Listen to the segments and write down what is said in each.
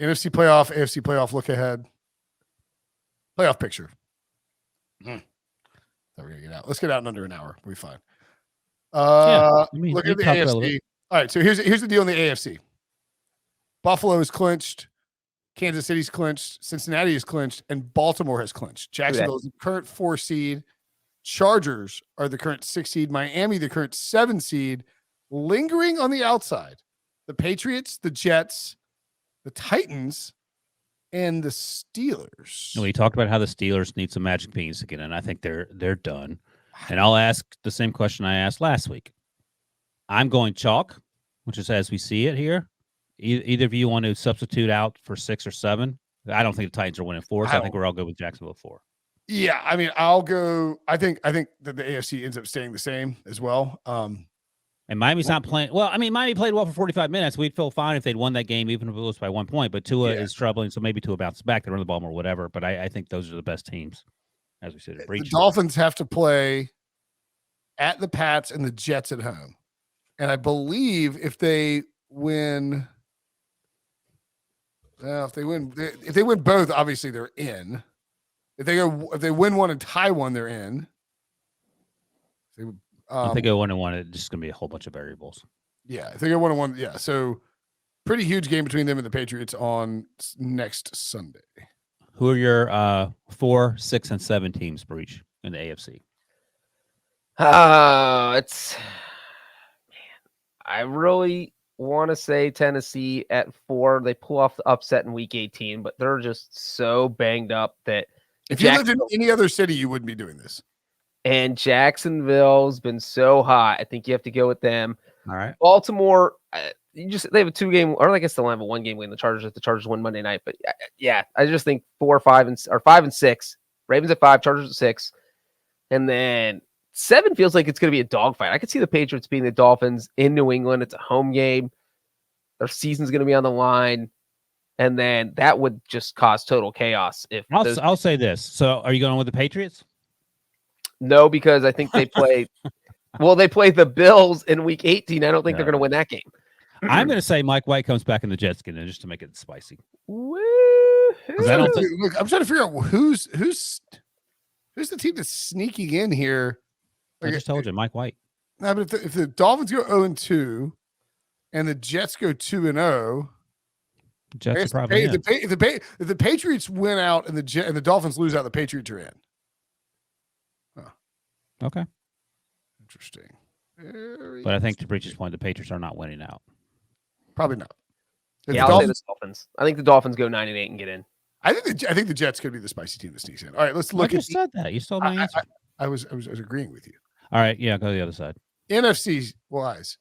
NFC playoff, AFC playoff look ahead. Playoff picture. We're gonna get out. Let's get out in under an hour. We'll be fine. Look at the AFC. All right, so here's the deal in the AFC. Buffalo is clinched, Kansas City's clinched, Cincinnati is clinched, and Baltimore has clinched. Jacksonville is the current 4 seed. Chargers are the current 6 seed. Miami, the current 7 seed. Lingering on the outside, the Patriots, the Jets, the Titans, and the Steelers. We talked about how the Steelers need some magic beans to get in. I think they're done. And I'll ask the same question I asked last week. I'm going chalk, which is as we see it here. Either of you want to substitute out for 6 or 7? I don't think the Titans are winning 4, so I think we're all good with Jacksonville 4. Yeah, I mean, I'll go. I think that the AFC ends up staying the same as well. And Miami's not playing well. I mean, Miami played well for 45 minutes. We'd feel fine if they'd won that game, even if it was by 1 point. But Tua is troubling, so maybe Tua bounces back. They run the ball more, whatever. But I think those are the best teams, as we said. The Dolphins have to play at the Pats and the Jets at home, and I believe if they win, if they win both, obviously they're in. If they win one and tie one, they're in. I think 1-1. It's just going to be a whole bunch of variables. Yeah, I think 1-1. Yeah, so pretty huge game between them and the Patriots on next Sunday. Who are your 4, 6, and 7 teams, Breech, in the AFC? I really want to say Tennessee at 4. They pull off the upset in Week 18, but they're just so banged up that if you lived in any other city, you wouldn't be doing this. And Jacksonville's been so hot. I think you have to go with them. All right. Baltimore, they have a 2-game, or I guess they'll have a 1-game win. The Chargers win Monday night. But yeah, I just think 4, 5, or 5 and 6. Ravens at 5, Chargers at 6, and then 7 feels like it's going to be a dogfight. I could see the Patriots beating the Dolphins in New England. It's a home game. Their season's going to be on the line. And then that would just cause total chaos. If I'll say this. So are you going with the Patriots? No, because I think they play they play the Bills in Week 18. I don't think they're going to win that game. I'm going to say Mike White comes back in the Jets skin just to make it spicy. Look, I'm trying to figure out who's the team that's sneaking in here. I just told you, Mike White. No, but if the Dolphins go 0-2 and the Jets go 2-0, Jets are probably in. If the Patriots win out and the Dolphins lose out, the Patriots are in. Okay. Interesting. But I think to Breech's point, the Patriots are not winning out. Probably not. I'll say the Dolphins. I think the Dolphins go 9-8 and get in. I think the Jets could be the spicy team that sneaks in. All right, let's look at. You said that. You stole my answer. I was agreeing with you. All right, yeah, go to the other side. NFC wise,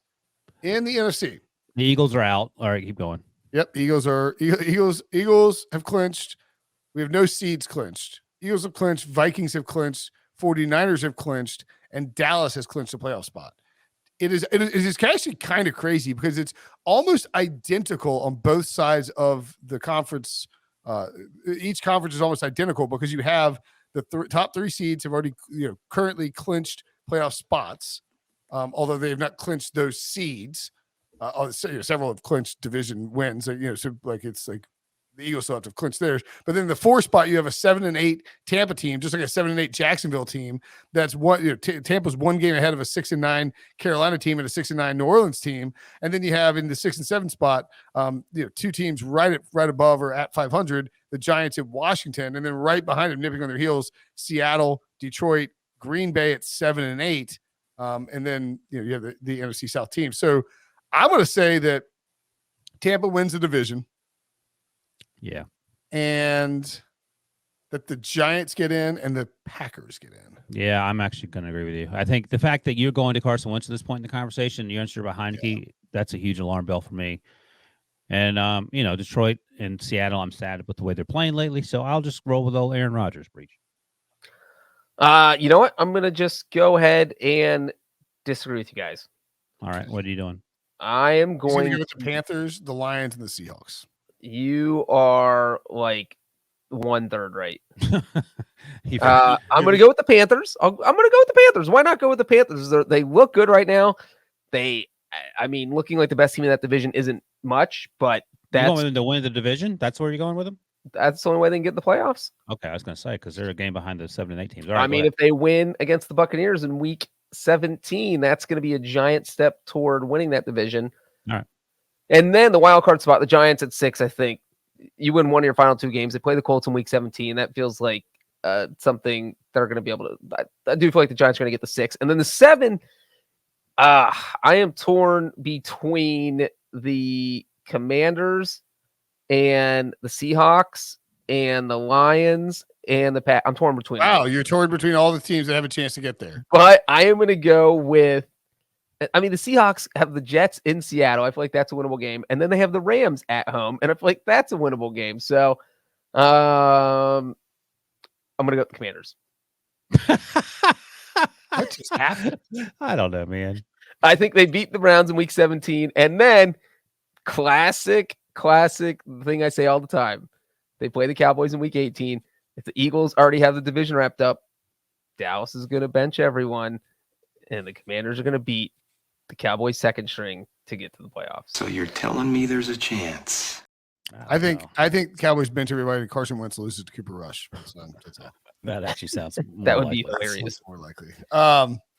in the NFC, the Eagles are out. All right, keep going. Yep, Eagles have clinched. We have no seeds clinched. Eagles have clinched. Vikings have clinched. 49ers have clinched, and Dallas has clinched a playoff spot. It is actually kind of crazy because it's almost identical on both sides of the conference. Each conference is almost identical because you have the top 3 seeds have already currently clinched playoff spots, although they have not clinched those seeds. Several have clinched division wins. So like it's like the Eagles still have to clinch theirs. But then the 4 spot, you have a 7-8 Tampa team, just like a 7-8 Jacksonville team. That's what Tampa's 1 game ahead of a 6-9 Carolina team and a 6-9 New Orleans team. And then you have in the 6 and 7 spot, 2 teams right above or at 500, the Giants at Washington, and then right behind them, nipping on their heels, Seattle, Detroit, Green Bay at 7 and 8. And then you have the NFC South team. So I'm going to say that Tampa wins the division. Yeah. And that the Giants get in and the Packers get in. Yeah, I'm actually going to agree with you. I think the fact that you're going to Carson Wentz at this point in the conversation, you're unsure about Heineke, that's a huge alarm bell for me. And, Detroit and Seattle, I'm sad with the way they're playing lately, so I'll just roll with old Aaron Rodgers, Breech. You know what? I'm going to just go ahead and disagree with you guys. All right, what are you doing? I am going to go with the Panthers, the Lions, and the Seahawks. You are like 1/3 right. I'm going to go with the Panthers. I'm going to go with the Panthers. Why not go with the Panthers? They look good right now. Looking like the best team in that division isn't much, but going That's with them to win the division? That's where you're going with them? that's the only way they can get in the playoffs. Okay, I was going to say because they're a game behind the 7 and 8 teams. All I right, mean, if they win against the Buccaneers in week 17, that's going to be a giant step toward winning that division. All right. And then the wild card spot, the Giants at 6, I think. You win one of your final 2 games. They play the Colts in week 17. That feels like something they're going to be able to. I do feel like the Giants are going to get the 6. And then the 7, I am torn between the Commanders and the Seahawks and the Lions and the Pat. I'm torn between them. Wow, you're torn between all the teams that have a chance to get there. But I am going to go with, I mean, the Seahawks have the Jets in Seattle. I feel like that's a winnable game. And then they have the Rams at home. And I feel like that's a winnable game. So I'm going to go with the Commanders. What just happened? I don't know, man. I think they beat the Browns in week 17. And then classic thing I say all the time. They play the Cowboys in week 18. If the Eagles already have the division wrapped up, Dallas is going to bench everyone. And the Commanders are going to beat the Cowboys second string to get to the playoffs. So you're telling me there's a chance? I think Cowboys bench everybody and Carson Wentz loses to Cooper Rush. So that's all. That actually sounds That more would be likely. hilarious. More likely.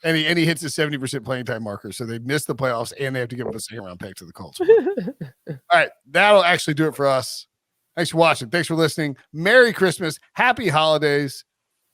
And he hits the 70% playing time marker. So they miss the playoffs and they have to give up a second round pick to the Colts. All right. That'll actually do it for us. Thanks for watching. Thanks for listening. Merry Christmas. Happy holidays.